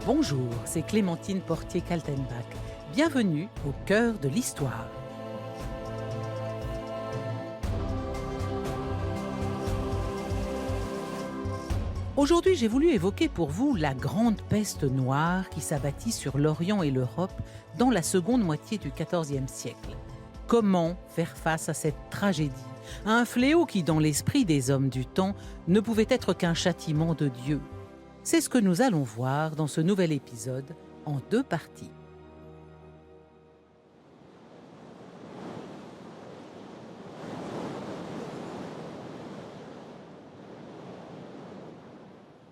Bonjour, c'est Clémentine Portier-Kaltenbach. Bienvenue au cœur de l'histoire. Aujourd'hui, j'ai voulu évoquer pour vous la grande peste noire qui s'abattit sur l'Orient et l'Europe dans la seconde moitié du XIVe siècle. Comment faire face à cette tragédie, à un fléau qui, dans l'esprit des hommes du temps, ne pouvait être qu'un châtiment de Dieu? C'est ce que nous allons voir dans ce nouvel épisode en 2 parties.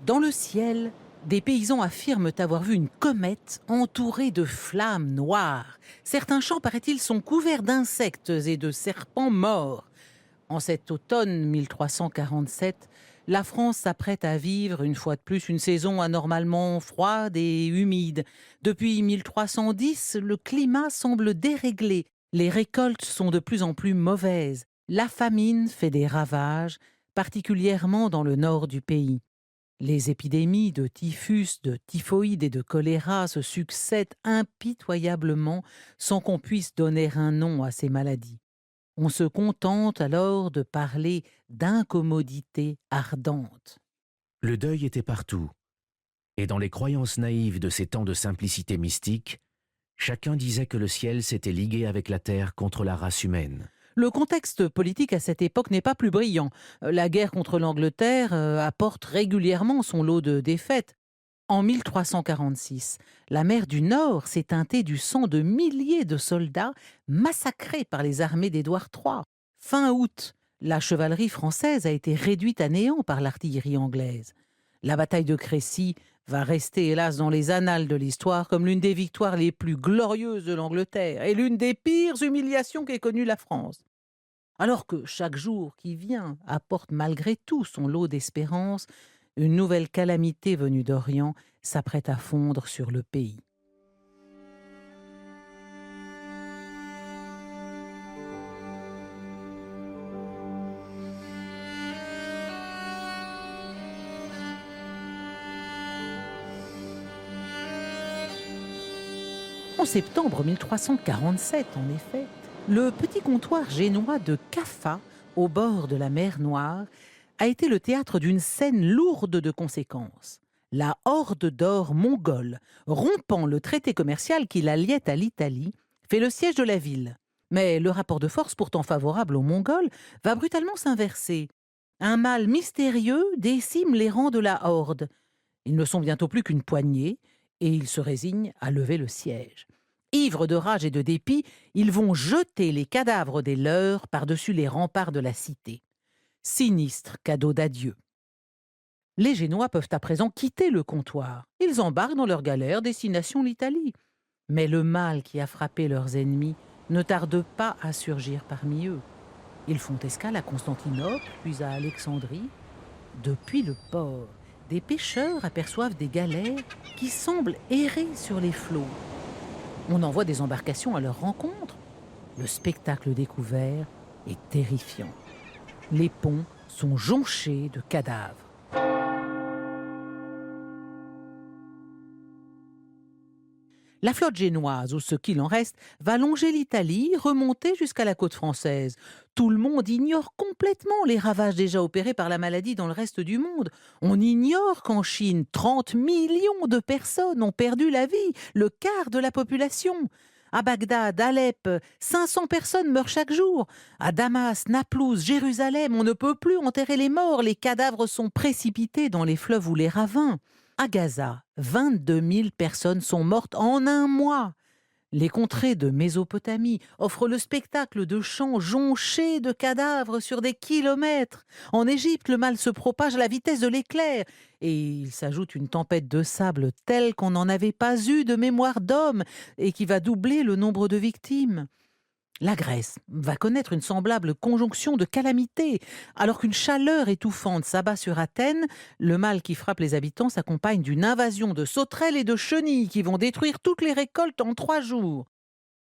Dans le ciel, des paysans affirment avoir vu une comète entourée de flammes noires. Certains champs, paraît-il, sont couverts d'insectes et de serpents morts. En cet automne 1347, la France s'apprête à vivre une fois de plus une saison anormalement froide et humide. Depuis 1310, le climat semble déréglé. Les récoltes sont de plus en plus mauvaises. La famine fait des ravages, particulièrement dans le nord du pays. Les épidémies de typhus, de typhoïde et de choléra se succèdent impitoyablement sans qu'on puisse donner un nom à ces maladies. On se contente alors de parler d'incommodité ardente. Le deuil était partout, et dans les croyances naïves de ces temps de simplicité mystique, chacun disait que le ciel s'était ligué avec la terre contre la race humaine. Le contexte politique à cette époque n'est pas plus brillant. La guerre contre l'Angleterre apporte régulièrement son lot de défaites. En 1346, la mer du Nord s'est teintée du sang de milliers de soldats massacrés par les armées d'Édouard III. Fin août, la chevalerie française a été réduite à néant par l'artillerie anglaise. La bataille de Crécy va rester hélas dans les annales de l'histoire comme l'une des victoires les plus glorieuses de l'Angleterre et l'une des pires humiliations qu'ait connue la France. Alors que chaque jour qui vient apporte malgré tout son lot d'espérance, une nouvelle calamité venue d'Orient s'apprête à fondre sur le pays. En septembre 1347, en effet, le petit comptoir génois de Kaffa, au bord de la mer Noire, a été le théâtre d'une scène lourde de conséquences. La horde d'or mongole, rompant le traité commercial qui la liait à l'Italie, fait le siège de la ville. Mais le rapport de force pourtant favorable aux Mongols va brutalement s'inverser. Un mal mystérieux décime les rangs de la horde. Ils ne sont bientôt plus qu'une poignée et ils se résignent à lever le siège. Ivres de rage et de dépit, ils vont jeter les cadavres des leurs par-dessus les remparts de la cité. Sinistre cadeau d'adieu. Les Génois peuvent à présent quitter le comptoir. Ils embarquent dans leur galère destination l'Italie. Mais le mal qui a frappé leurs ennemis ne tarde pas à surgir parmi eux. Ils font escale à Constantinople, puis à Alexandrie. Depuis le port, des pêcheurs aperçoivent des galères qui semblent errer sur les flots. On envoie des embarcations à leur rencontre. Le spectacle découvert est terrifiant. Les ponts sont jonchés de cadavres. La flotte génoise, ou ce qu'il en reste, va longer l'Italie, remonter jusqu'à la côte française. Tout le monde ignore complètement les ravages déjà opérés par la maladie dans le reste du monde. On ignore qu'en Chine, 30 millions de personnes ont perdu la vie, le quart de la population. À Bagdad, Alep, 500 personnes meurent chaque jour. À Damas, Naplouse, Jérusalem, on ne peut plus enterrer les morts. Les cadavres sont précipités dans les fleuves ou les ravins. À Gaza, 22 000 personnes sont mortes en un mois. Les contrées de Mésopotamie offrent le spectacle de champs jonchés de cadavres sur des kilomètres. En Égypte, le mal se propage à la vitesse de l'éclair. Et il s'ajoute une tempête de sable telle qu'on n'en avait pas eu de mémoire d'homme et qui va doubler le nombre de victimes. La Grèce va connaître une semblable conjonction de calamités. Alors qu'une chaleur étouffante s'abat sur Athènes, le mal qui frappe les habitants s'accompagne d'une invasion de sauterelles et de chenilles qui vont détruire toutes les récoltes en 3 jours.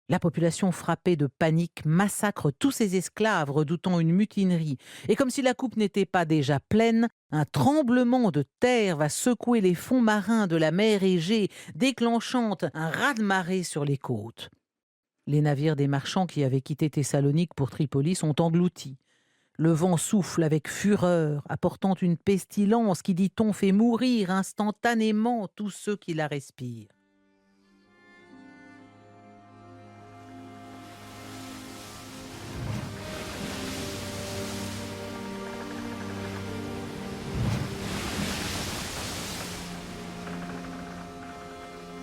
La population frappée de panique massacre tous ses esclaves, redoutant une mutinerie. Et comme si la coupe n'était pas déjà pleine, un tremblement de terre va secouer les fonds marins de la mer Égée, déclenchant un raz-de-marée sur les côtes. Les navires des marchands qui avaient quitté Thessalonique pour Tripoli sont engloutis. Le vent souffle avec fureur, apportant une pestilence qui, dit-on, fait mourir instantanément tous ceux qui la respirent.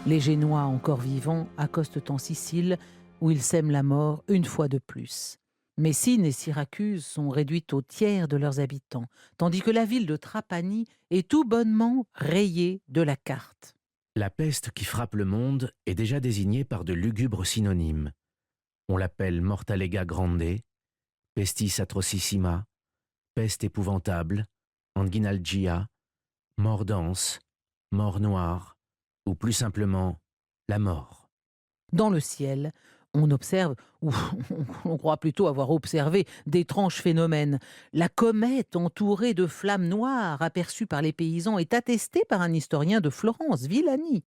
Les Génois, encore vivants, accostent en Sicile, où ils sèment la mort une fois de plus. Messine et Syracuse sont réduites au tiers de leurs habitants, tandis que la ville de Trapani est tout bonnement rayée de la carte. La peste qui frappe le monde est déjà désignée par de lugubres synonymes. On l'appelle mortalega grande, pestis atrocissima, peste épouvantable, anguinalgia, mort dense, mort noire, ou plus simplement, la mort. Dans le ciel, on observe, ou on croit plutôt avoir observé, d'étranges phénomènes. La comète entourée de flammes noires aperçue par les paysans est attestée par un historien de Florence, Villani.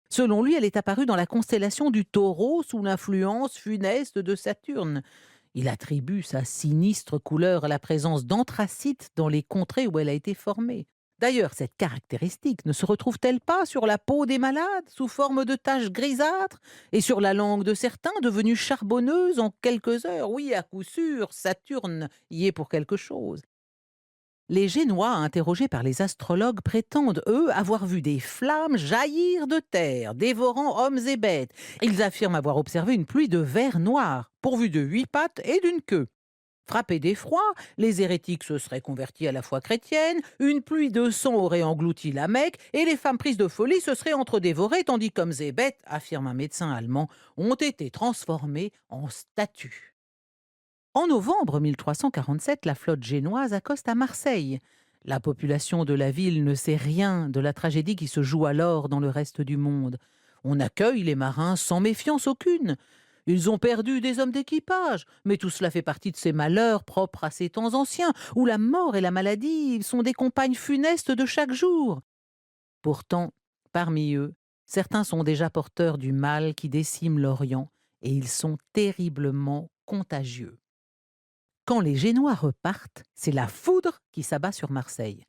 Selon lui, elle est apparue dans la constellation du Taureau sous l'influence funeste de Saturne. Il attribue sa sinistre couleur à la présence d'anthracite dans les contrées où elle a été formée. D'ailleurs, cette caractéristique ne se retrouve-t-elle pas sur la peau des malades, sous forme de taches grisâtres, et sur la langue de certains, devenue charbonneuse en quelques heures? Oui, à coup sûr, Saturne y est pour quelque chose. Les Génois, interrogés par les astrologues, prétendent, eux, avoir vu des flammes jaillir de terre, dévorant hommes et bêtes. Ils affirment avoir observé une pluie de vers noirs, pourvue de 8 pattes et d'une queue. Frappés d'effroi, les hérétiques se seraient convertis à la foi chrétienne, une pluie de sang aurait englouti la Mecque, et les femmes prises de folie se seraient entre-dévorées, tandis qu'hommes et bêtes, affirme un médecin allemand, ont été transformés en statues. En novembre 1347, la flotte génoise accoste à Marseille. La population de la ville ne sait rien de la tragédie qui se joue alors dans le reste du monde. On accueille les marins sans méfiance aucune. Ils ont perdu des hommes d'équipage, mais tout cela fait partie de ces malheurs propres à ces temps anciens, où la mort et la maladie sont des compagnes funestes de chaque jour. Pourtant, parmi eux, certains sont déjà porteurs du mal qui décime l'Orient, et ils sont terriblement contagieux. Quand les Génois repartent, c'est la foudre qui s'abat sur Marseille.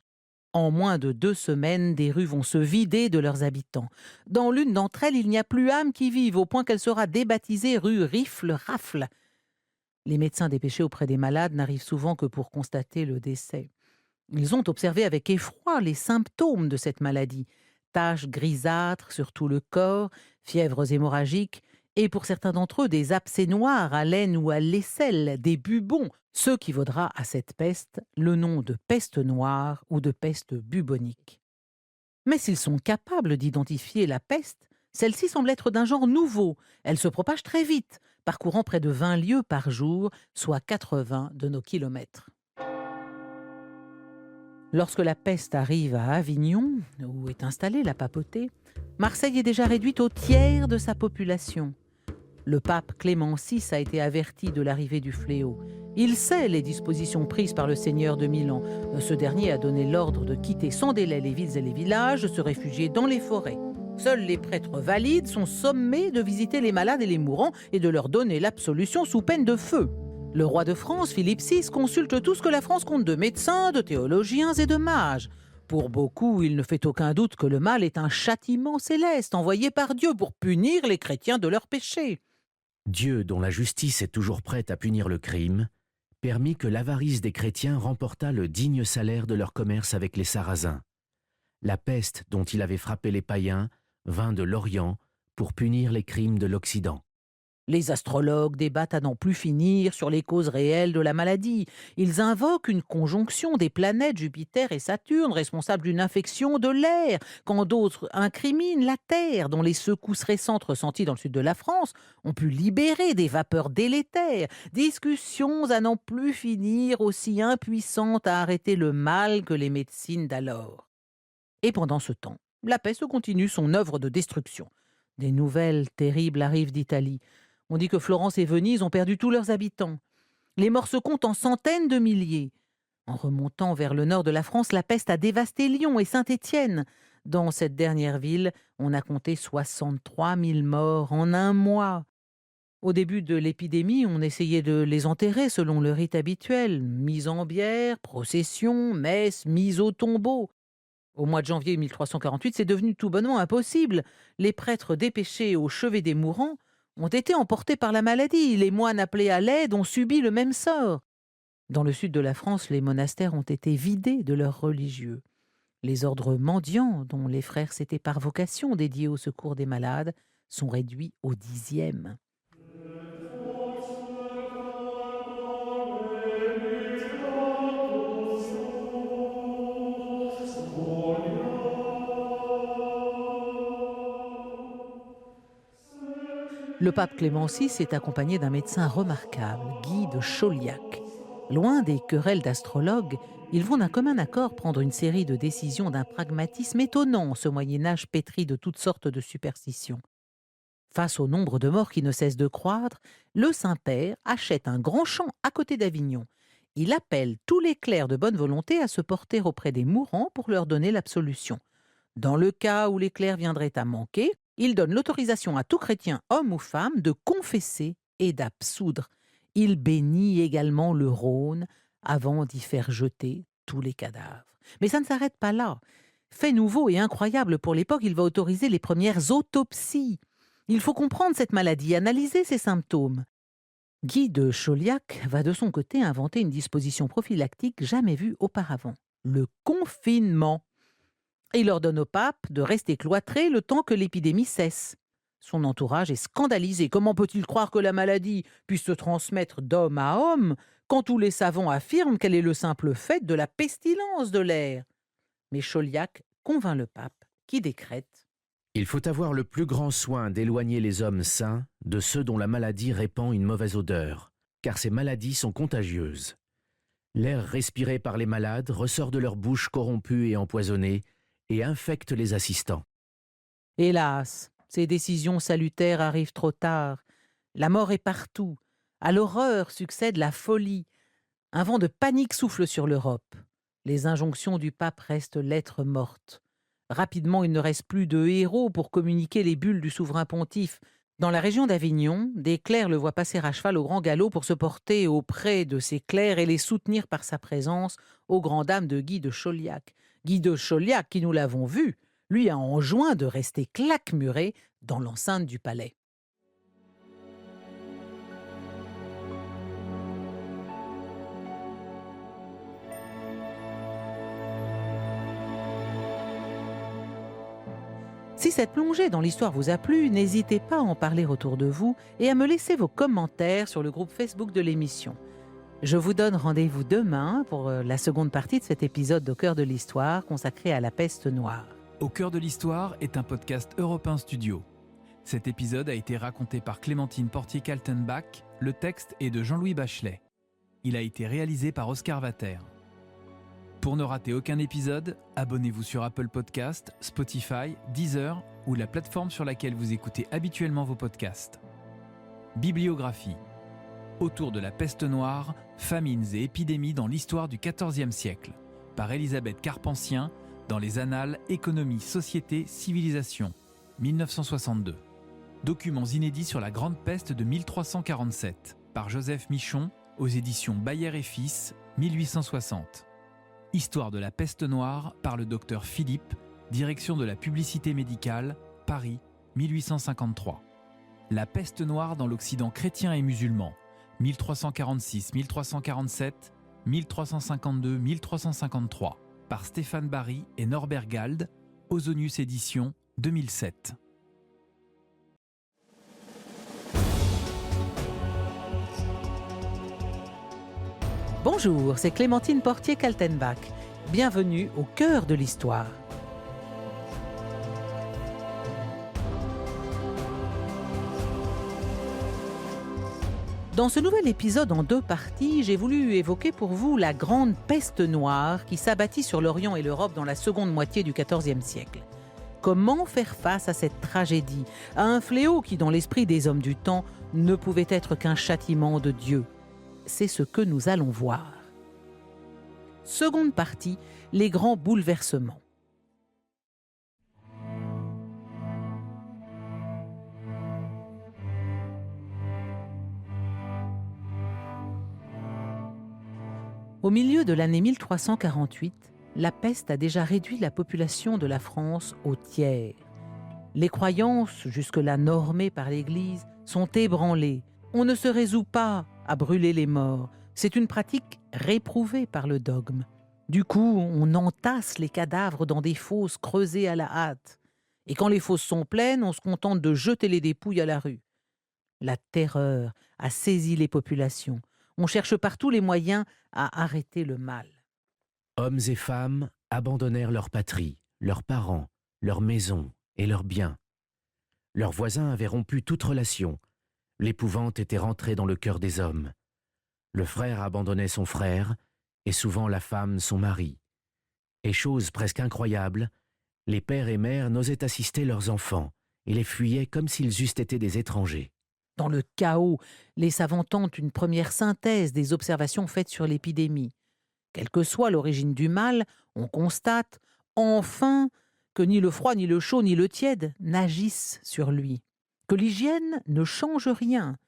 En moins de 2 semaines, des rues vont se vider de leurs habitants. Dans l'une d'entre elles, il n'y a plus âme qui vive, au point qu'elle sera débaptisée rue Rifle-Rafle. Les médecins dépêchés auprès des malades n'arrivent souvent que pour constater le décès. Ils ont observé avec effroi les symptômes de cette maladie. Taches grisâtres sur tout le corps, fièvres hémorragiques, et pour certains d'entre eux, des abcès noirs à l'aine ou à l'aisselle, des bubons, ce qui vaudra à cette peste le nom de peste noire ou de peste bubonique. Mais s'ils sont capables d'identifier la peste, celle-ci semble être d'un genre nouveau. Elle se propage très vite, parcourant près de 20 lieues par jour, soit 80 de nos kilomètres. Lorsque la peste arrive à Avignon, où est installée la papauté, Marseille est déjà réduite au tiers de sa population. Le pape Clément VI a été averti de l'arrivée du fléau. Il sait les dispositions prises par le seigneur de Milan. Ce dernier a donné l'ordre de quitter sans délai les villes et les villages, de se réfugier dans les forêts. Seuls les prêtres valides sont sommés de visiter les malades et les mourants et de leur donner l'absolution sous peine de feu. Le roi de France, Philippe VI, consulte tout ce que la France compte de médecins, de théologiens et de mages. Pour beaucoup, il ne fait aucun doute que le mal est un châtiment céleste envoyé par Dieu pour punir les chrétiens de leurs péchés. Dieu, dont la justice est toujours prête à punir le crime, permit que l'avarice des chrétiens remportât le digne salaire de leur commerce avec les Sarrasins. La peste dont il avait frappé les païens vint de l'Orient pour punir les crimes de l'Occident. Les astrologues débattent à n'en plus finir sur les causes réelles de la maladie. Ils invoquent une conjonction des planètes Jupiter et Saturne, responsables d'une infection de l'air, quand d'autres incriminent la Terre, dont les secousses récentes ressenties dans le sud de la France ont pu libérer des vapeurs délétères. Discussions à n'en plus finir, aussi impuissantes à arrêter le mal que les médecines d'alors. Et pendant ce temps, la peste continue son œuvre de destruction. Des nouvelles terribles arrivent d'Italie. On dit que Florence et Venise ont perdu tous leurs habitants. Les morts se comptent en centaines de milliers. En remontant vers le nord de la France, la peste a dévasté Lyon et Saint-Étienne. Dans cette dernière ville, on a compté 63 000 morts en un mois. Au début de l'épidémie, on essayait de les enterrer selon le rite habituel. Mise en bière, procession, messe, mise au tombeau. Au mois de janvier 1348, c'est devenu tout bonnement impossible. Les prêtres dépêchés au chevet des mourants ont été emportés par la maladie. Les moines appelés à l'aide ont subi le même sort. Dans le sud de la France, les monastères ont été vidés de leurs religieux. Les ordres mendiants, dont les frères s'étaient par vocation dédiés au secours des malades, sont réduits au 10e. Le pape Clément VI est accompagné d'un médecin remarquable, Guy de Chauliac. Loin des querelles d'astrologues, ils vont d'un commun accord prendre une série de décisions d'un pragmatisme étonnant, ce Moyen-Âge pétri de toutes sortes de superstitions. Face au nombre de morts qui ne cesse de croître, le Saint-Père achète un grand champ à côté d'Avignon. Il appelle tous les clercs de bonne volonté à se porter auprès des mourants pour leur donner l'absolution. Dans le cas où les clercs viendraient à manquer, il donne l'autorisation à tout chrétien, homme ou femme, de confesser et d'absoudre. Il bénit également le Rhône avant d'y faire jeter tous les cadavres. Mais ça ne s'arrête pas là. Fait nouveau et incroyable pour l'époque, il va autoriser les premières autopsies. Il faut comprendre cette maladie, analyser ses symptômes. Guy de Chauliac va de son côté inventer une disposition prophylactique jamais vue auparavant, le confinement. Et il ordonne au pape de rester cloîtré le temps que l'épidémie cesse. Son entourage est scandalisé. Comment peut-il croire que la maladie puisse se transmettre d'homme à homme quand tous les savants affirment qu'elle est le simple fait de la pestilence de l'air? Mais Chauliac convainc le pape qui décrète: Il faut avoir le plus grand soin d'éloigner les hommes sains de ceux dont la maladie répand une mauvaise odeur, car ces maladies sont contagieuses. L'air respiré par les malades ressort de leur bouche corrompue et empoisonnée et infecte les assistants. Hélas, ces décisions salutaires arrivent trop tard. La mort est partout. À l'horreur succède la folie. Un vent de panique souffle sur l'Europe. Les injonctions du pape restent lettres mortes. Rapidement, il ne reste plus de héros pour communiquer les bulles du souverain pontife. Dans la région d'Avignon, des clercs le voient passer à cheval au grand galop pour se porter auprès de ces clercs et les soutenir par sa présence aux grandes dames de Guy de Chauliac. Guy de Chauliac, qui nous l'avons vu, lui a enjoint de rester claquemuré dans l'enceinte du palais. Si cette plongée dans l'histoire vous a plu, n'hésitez pas à en parler autour de vous et à me laisser vos commentaires sur le groupe Facebook de l'émission. Je vous donne rendez-vous demain pour la seconde partie de cet épisode d'Au cœur de l'histoire consacré à la peste noire. Au cœur de l'histoire est un podcast Europe 1 Studio. Cet épisode a été raconté par Clémentine Portier-Kaltenbach. Le texte est de Jean-Louis Bachelet. Il a été réalisé par Oscar Vater. Pour ne rater aucun épisode, abonnez-vous sur Apple Podcasts, Spotify, Deezer ou la plateforme sur laquelle vous écoutez habituellement vos podcasts. Bibliographie. Autour de la peste noire, famines et épidémies dans l'histoire du XIVe siècle, par Elisabeth Carpentien, dans les Annales Économie, Société, Civilisation, 1962. Documents inédits sur la Grande Peste de 1347, par Joseph Michon, aux éditions Bayer et Fils, 1860. Histoire de la peste noire par le docteur Philippe, direction de la publicité médicale, Paris, 1853. La peste noire dans l'Occident chrétien et musulman, 1346-1347, 1352-1353, par Stéphane Barry et Norbert Gald, Ozonius Éditions, 2007. Bonjour, c'est Clémentine Portier-Kaltenbach. Bienvenue au cœur de l'histoire. Dans ce nouvel épisode en 2 parties, j'ai voulu évoquer pour vous la grande peste noire qui s'abattit sur l'Orient et l'Europe dans la seconde moitié du XIVe siècle. Comment faire face à cette tragédie, à un fléau qui, dans l'esprit des hommes du temps, ne pouvait être qu'un châtiment de Dieu? C'est ce que nous allons voir. Seconde partie, les grands bouleversements. Au milieu de l'année 1348, la peste a déjà réduit la population de la France au tiers. Les croyances, jusque-là normées par l'Église, sont ébranlées. On ne se résout pas à brûler les morts. C'est une pratique réprouvée par le dogme. Du coup, on entasse les cadavres dans des fosses creusées à la hâte. Et quand les fosses sont pleines, on se contente de jeter les dépouilles à la rue. La terreur a saisi les populations. On cherche par tous les moyens à arrêter le mal. Hommes et femmes abandonnèrent leur patrie, leurs parents, leurs maisons et leurs biens. Leurs voisins avaient rompu toute relation. L'épouvante était rentrée dans le cœur des hommes. Le frère abandonnait son frère, et souvent la femme son mari. Et chose presque incroyable, les pères et mères n'osaient assister leurs enfants et les fuyaient comme s'ils eussent été des étrangers. Dans le chaos, les savants tentent une première synthèse des observations faites sur l'épidémie. Quelle que soit l'origine du mal, on constate, enfin, que ni le froid, ni le chaud, ni le tiède n'agissent sur lui, que l'hygiène ne change rien.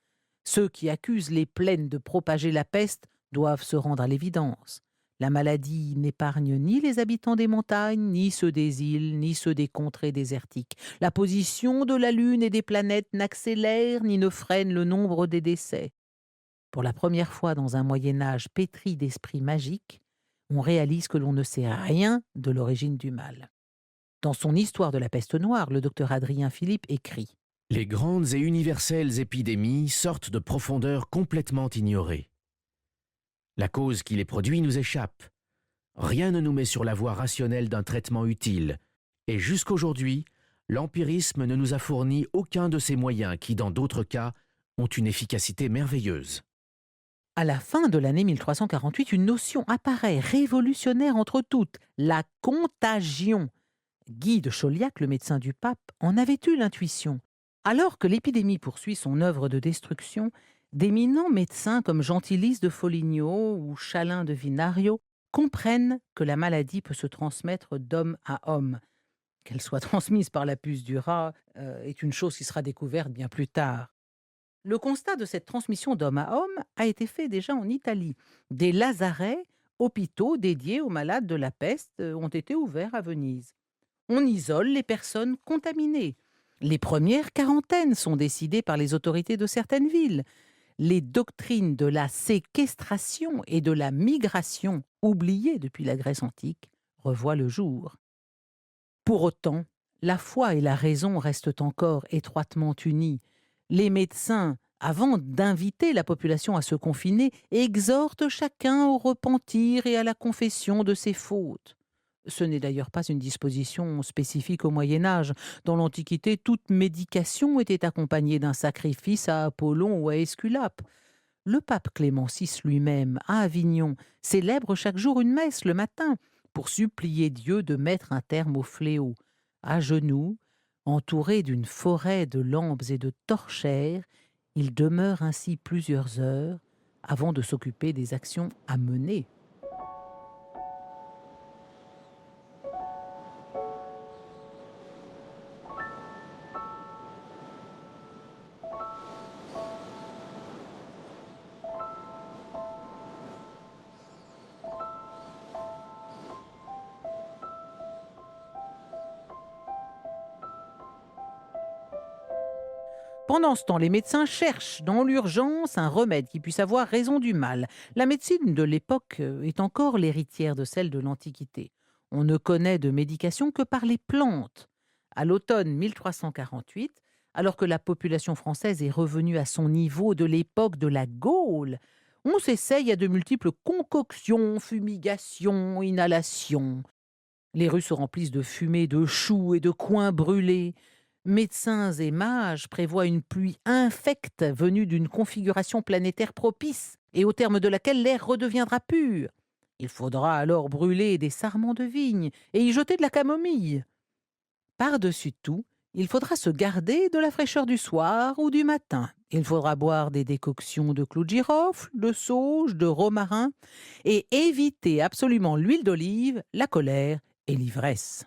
Ceux qui accusent les plaines de propager la peste doivent se rendre à l'évidence. La maladie n'épargne ni les habitants des montagnes, ni ceux des îles, ni ceux des contrées désertiques. La position de la Lune et des planètes n'accélère ni ne freine le nombre des décès. Pour la première fois dans un Moyen-Âge pétri d'esprit magique, on réalise que l'on ne sait rien de l'origine du mal. Dans son Histoire de la peste noire, le docteur Adrien Philippe écrit « Les grandes et universelles épidémies sortent de profondeurs complètement ignorées. La cause qui les produit nous échappe. Rien ne nous met sur la voie rationnelle d'un traitement utile. Et jusqu'aujourd'hui, l'empirisme ne nous a fourni aucun de ces moyens qui, dans d'autres cas, ont une efficacité merveilleuse. » À la fin de l'année 1348, une notion apparaît révolutionnaire entre toutes, la contagion. Guy de Chauliac, le médecin du pape, en avait eu l'intuition. Alors que l'épidémie poursuit son œuvre de destruction, d'éminents médecins comme Gentilis de Foligno ou Chalin de Vinario comprennent que la maladie peut se transmettre d'homme à homme. Qu'elle soit transmise par la puce du rat est une chose qui sera découverte bien plus tard. Le constat de cette transmission d'homme à homme a été fait déjà en Italie. Des lazarets, hôpitaux dédiés aux malades de la peste, ont été ouverts à Venise. On isole les personnes contaminées. Les premières quarantaines sont décidées par les autorités de certaines villes. Les doctrines de la séquestration et de la migration, oubliées depuis la Grèce antique, revoient le jour. Pour autant, la foi et la raison restent encore étroitement unies. Les médecins, avant d'inviter la population à se confiner, exhortent chacun au repentir et à la confession de ses fautes. Ce n'est d'ailleurs pas une disposition spécifique au Moyen-Âge. Dans l'Antiquité, toute médication était accompagnée d'un sacrifice à Apollon ou à Esculape. Le pape Clément VI lui-même, à Avignon, célèbre chaque jour une messe le matin pour supplier Dieu de mettre un terme au fléau. À genoux, entouré d'une forêt de lampes et de torchères, il demeure ainsi plusieurs heures avant de s'occuper des actions à mener. Pendant ce temps, les médecins cherchent dans l'urgence un remède qui puisse avoir raison du mal. La médecine de l'époque est encore l'héritière de celle de l'Antiquité. On ne connaît de médication que par les plantes. À l'automne 1348, alors que la population française est revenue à son niveau de l'époque de la Gaule, on s'essaye à de multiples concoctions, fumigations, inhalations. Les rues se remplissent de fumée, de choux et de coings brûlés. Médecins et mages prévoient une pluie infecte venue d'une configuration planétaire propice et au terme de laquelle l'air redeviendra pur. Il faudra alors brûler des sarments de vigne et y jeter de la camomille. Par-dessus tout, il faudra se garder de la fraîcheur du soir ou du matin. Il faudra boire des décoctions de clous de girofle, de sauge, de romarin et éviter absolument l'huile d'olive, la colère et l'ivresse.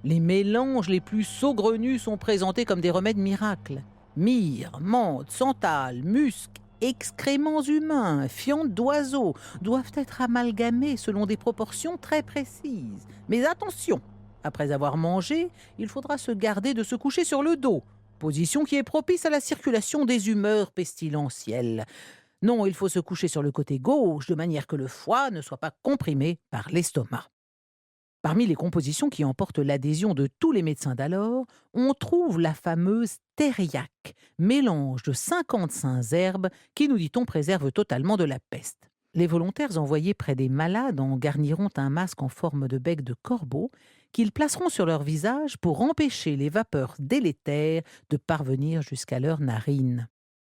Les mélanges les plus saugrenus sont présentés comme des remèdes miracles. Myrrhe, menthe, santal, musc, excréments humains, fientes d'oiseaux doivent être amalgamés selon des proportions très précises. Mais attention, après avoir mangé, il faudra se garder de se coucher sur le dos, position qui est propice à la circulation des humeurs pestilentielles. Non, il faut se coucher sur le côté gauche de manière que le foie ne soit pas comprimé par l'estomac. Parmi les compositions qui emportent l'adhésion de tous les médecins d'alors, on trouve la fameuse thériaque, mélange de 55 herbes qui, nous dit-on, préserve totalement de la peste. Les volontaires envoyés près des malades en garniront un masque en forme de bec de corbeau qu'ils placeront sur leur visage pour empêcher les vapeurs délétères de parvenir jusqu'à leurs narines.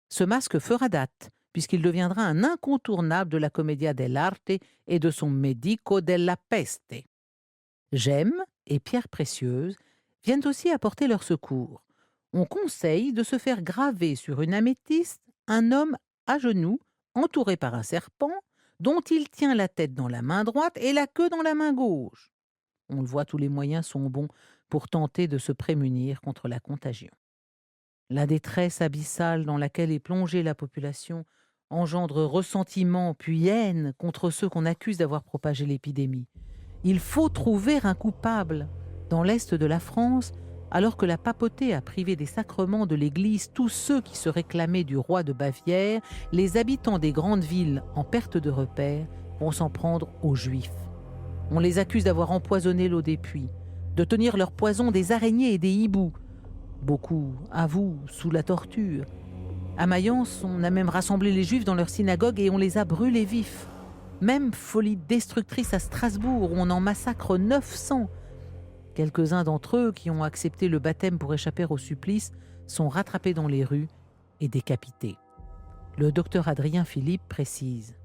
Ce masque fera date, puisqu'il deviendra un incontournable de la Commedia dell'arte et de son Medico della Peste. Gemmes et pierres précieuses viennent aussi apporter leur secours. On conseille de se faire graver sur une améthyste un homme à genoux, entouré par un serpent, dont il tient la tête dans la main droite et la queue dans la main gauche. On le voit, tous les moyens sont bons pour tenter de se prémunir contre la contagion. La détresse abyssale dans laquelle est plongée la population engendre ressentiment puis haine contre ceux qu'on accuse d'avoir propagé l'épidémie. Il faut trouver un coupable. Dans l'est de la France, alors que la papauté a privé des sacrements de l'Église tous ceux qui se réclamaient du roi de Bavière, les habitants des grandes villes en perte de repères vont s'en prendre aux Juifs. On les accuse d'avoir empoisonné l'eau des puits, de tenir leur poison des araignées et des hiboux. Beaucoup avouent sous la torture. À Mayence, on a même rassemblé les Juifs dans leur synagogue et on les a brûlés vifs. Même folie destructrice à Strasbourg, où on en massacre 900. Quelques-uns d'entre eux qui ont accepté le baptême pour échapper au supplice sont rattrapés dans les rues et décapités. Le docteur Adrien Philippe précise.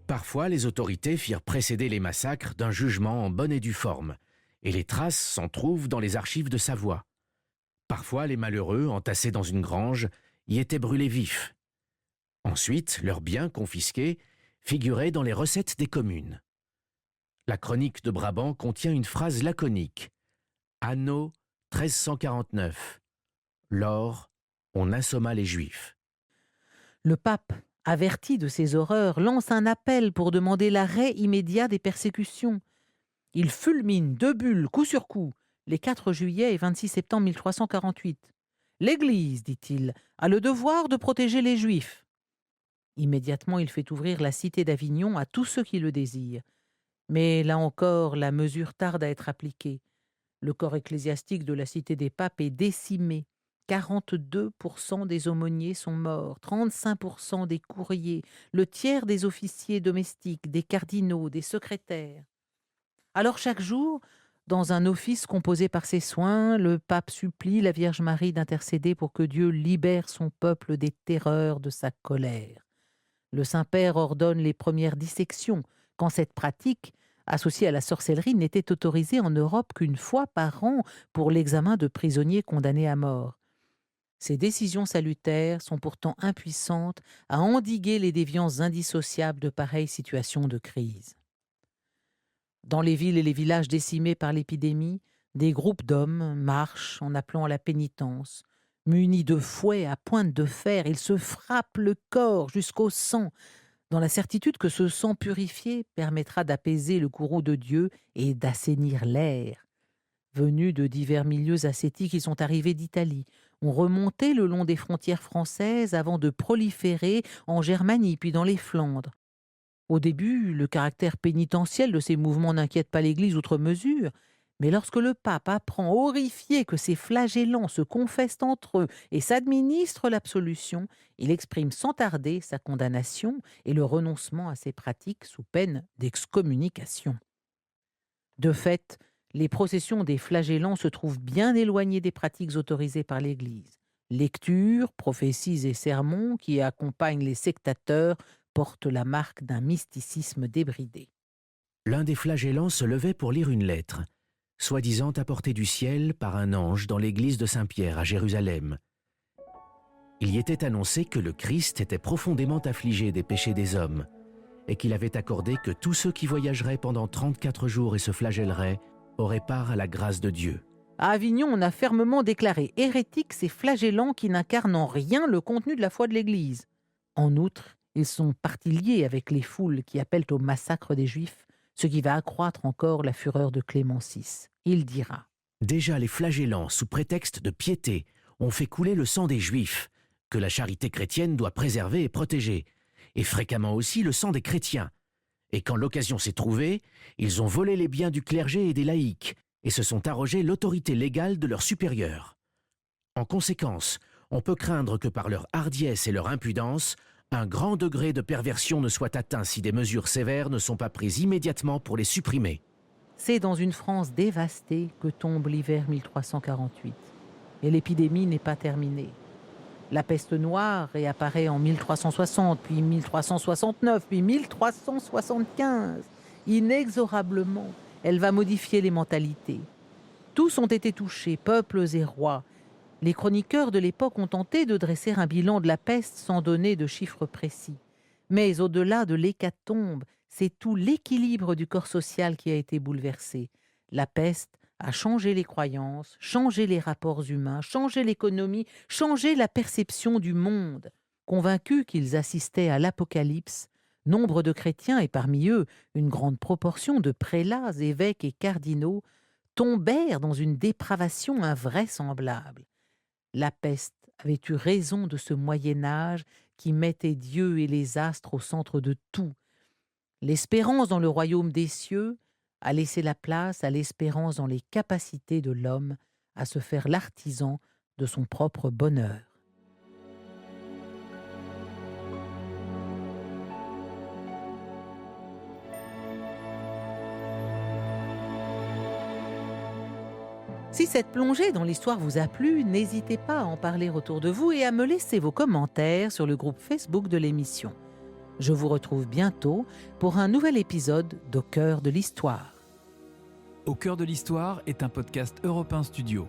Parfois, les autorités firent précéder les massacres d'un jugement en bonne et due forme, et les traces s'en trouvent dans les archives de Savoie. Parfois, les malheureux, entassés dans une grange, y étaient brûlés vifs. Ensuite, leurs biens confisqués figuraient dans les recettes des communes. La chronique de Brabant contient une phrase laconique. Anno 1349. Lors, on assomma les Juifs. Le pape, averti de ces horreurs, lance un appel pour demander l'arrêt immédiat des persécutions. Il fulmine 2 bulles coup sur coup, les 4 juillet et 26 septembre 1348. L'Église, dit-il, a le devoir de protéger les Juifs. Immédiatement, il fait ouvrir la cité d'Avignon à tous ceux qui le désirent. Mais là encore, la mesure tarde à être appliquée. Le corps ecclésiastique de la cité des papes est décimé. 42% des aumôniers sont morts, 35% des courriers, le tiers des officiers domestiques, des cardinaux, des secrétaires. Alors chaque jour, dans un office composé par ses soins, le pape supplie la Vierge Marie d'intercéder pour que Dieu libère son peuple des terreurs de sa colère. Le Saint-Père ordonne les premières dissections, quand cette pratique, associée à la sorcellerie, n'était autorisée en Europe qu'une fois par an pour l'examen de prisonniers condamnés à mort. Ces décisions salutaires sont pourtant impuissantes à endiguer les déviances indissociables de pareilles situations de crise. Dans les villes et les villages décimés par l'épidémie, des groupes d'hommes marchent en appelant à la pénitence. Munis de fouets à pointe de fer, ils se frappent le corps jusqu'au sang, dans la certitude que ce sang purifié permettra d'apaiser le courroux de Dieu et d'assainir l'air. Venus de divers milieux ascétiques, ils sont arrivés d'Italie, ont remonté le long des frontières françaises avant de proliférer en Germanie puis dans les Flandres. Au début, le caractère pénitentiel de ces mouvements n'inquiète pas l'Église outre mesure, mais lorsque le pape apprend horrifié que ces flagellants se confessent entre eux et s'administrent l'absolution, il exprime sans tarder sa condamnation et le renoncement à ces pratiques sous peine d'excommunication. De fait, les processions des flagellants se trouvent bien éloignées des pratiques autorisées par l'Église. Lectures, prophéties et sermons qui accompagnent les sectateurs portent la marque d'un mysticisme débridé. L'un des flagellants se levait pour lire une lettre. soi-disant apporté du ciel par un ange dans l'église de Saint-Pierre à Jérusalem. Il y était annoncé que le Christ était profondément affligé des péchés des hommes et qu'il avait accordé que tous ceux qui voyageraient pendant 34 jours et se flagelleraient auraient part à la grâce de Dieu. À Avignon, on a fermement déclaré hérétiques ces flagellants qui n'incarnent en rien le contenu de la foi de l'Église. En outre, ils sont partie liés avec les foules qui appellent au massacre des Juifs, ce qui va accroître encore la fureur de Clément VI. Il dira : Déjà les flagellants, sous prétexte de piété, ont fait couler le sang des Juifs, que la charité chrétienne doit préserver et protéger, et fréquemment aussi le sang des chrétiens. Et quand l'occasion s'est trouvée, ils ont volé les biens du clergé et des laïcs, et se sont arrogés l'autorité légale de leurs supérieurs. En conséquence, on peut craindre que par leur hardiesse et leur impudence, un grand degré de perversion ne soit atteint si des mesures sévères ne sont pas prises immédiatement pour les supprimer. c'est dans une France dévastée que tombe l'hiver 1348. Et l'épidémie n'est pas terminée. La peste noire réapparaît en 1360, puis 1369, puis 1375. Inexorablement, elle va modifier les mentalités. Tous ont été touchés, peuples et rois. Les chroniqueurs de l'époque ont tenté de dresser un bilan de la peste sans donner de chiffres précis. Mais au-delà de l'hécatombe, c'est tout l'équilibre du corps social qui a été bouleversé. La peste a changé les croyances, changé les rapports humains, changé l'économie, changé la perception du monde. Convaincus qu'ils assistaient à l'apocalypse, nombre de chrétiens, et parmi eux une grande proportion de prélats, évêques et cardinaux, tombèrent dans une dépravation invraisemblable. La peste avait eu raison de ce Moyen-Âge qui mettait Dieu et les astres au centre de tout. L'espérance dans le royaume des cieux a laissé la place à l'espérance dans les capacités de l'homme à se faire l'artisan de son propre bonheur. Si cette plongée dans l'histoire vous a plu, n'hésitez pas à en parler autour de vous et à me laisser vos commentaires sur le groupe Facebook de l'émission. Je vous retrouve bientôt pour un nouvel épisode d'Au cœur de l'histoire. Au cœur de l'histoire est un podcast Europe 1 Studio.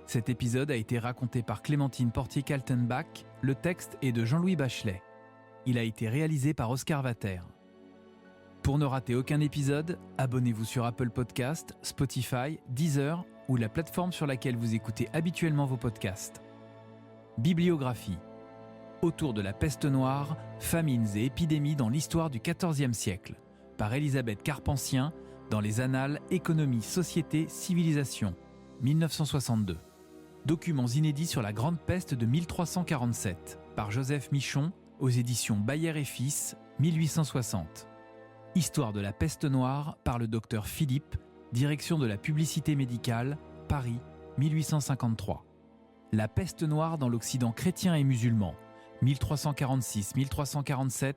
Cet épisode a été raconté par Clémentine Portier-Kaltenbach, le texte est de Jean-Louis Bachelet. Il a été réalisé par Oscar Vater. Pour ne rater aucun épisode, abonnez-vous sur Apple Podcasts, Spotify, Deezer ou la plateforme sur laquelle vous écoutez habituellement vos podcasts. Bibliographie. Autour de la peste noire, famines et épidémies dans l'histoire du XIVe siècle, par Elisabeth Carpentien, dans les Annales Économie, Société, Civilisation, 1962. Documents inédits sur la Grande Peste de 1347, par Joseph Michon, aux éditions Bayer et Fils, 1860. Histoire de la peste noire par le docteur Philippe, Direction de la publicité médicale, Paris, 1853. La peste noire dans l'Occident chrétien et musulman, 1346-1347,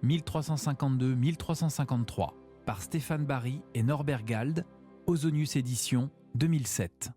1352-1353, par Stéphane Barry et Norbert Gald, Ozonius Éditions, 2007.